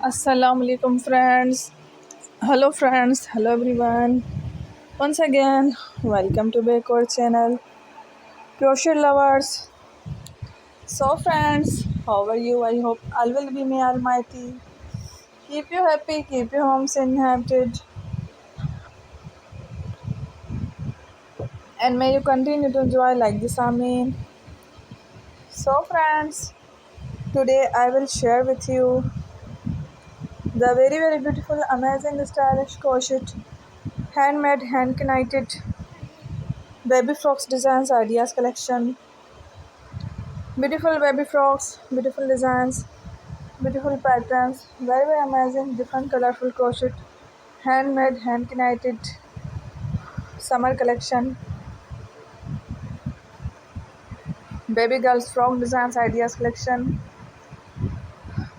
Assalamu alaikum friends. Hello everyone. Once again, welcome to back our channel, Crochet Lovers. So friends, how are you? I hope all will be may Almighty. Keep you happy, keep your homes inhabited, and may you continue to enjoy like this. Amen. So friends, today I will share with you the very beautiful, amazing, stylish crochet, handmade, hand knitted baby frocks designs ideas collection. Beautiful baby frocks, beautiful designs, beautiful patterns, very amazing, different colorful crochet, handmade, hand knitted summer collection, baby girls frock designs ideas collection.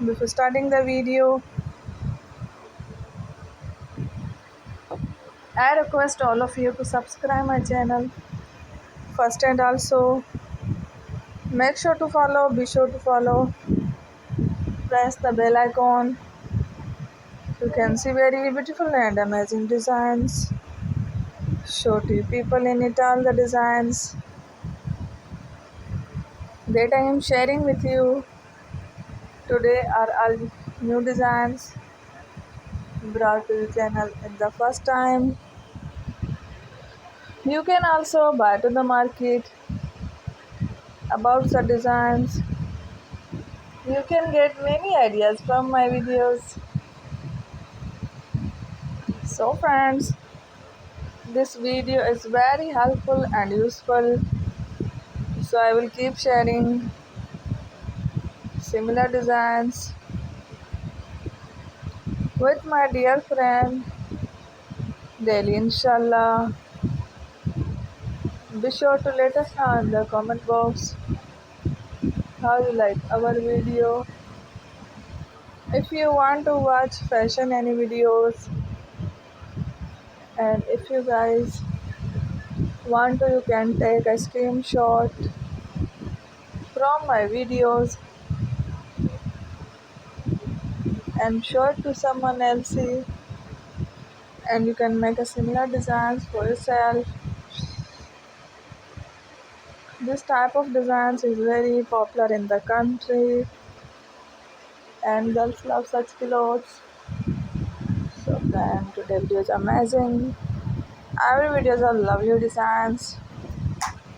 Before starting the video, I request all of you to subscribe my channel first, and also be sure to follow, press the bell icon. You can see very beautiful and amazing designs. Show to you people in it all the designs that I am sharing with you today are all new designs brought to the channel at the first time. You can also buy to the market about the designs. You can get many ideas from my videos. So friends, this video is very helpful and useful. So I will keep sharing similar designs with my dear friend daily, inshallah. Be sure to let us know in the comment box how you like our video. If you want to watch fashion any videos, and if you guys want to, you can take a screenshot from my videos and show it to someone else, and you can make a similar designs for yourself. This type of designs is very popular in the country, and girls love such clothes. So friend, today's video is amazing. Every videos are lovely designs.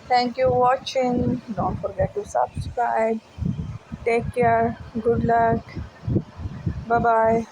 Thank you for watching. Don't forget to subscribe. Take care. Good luck. Bye bye.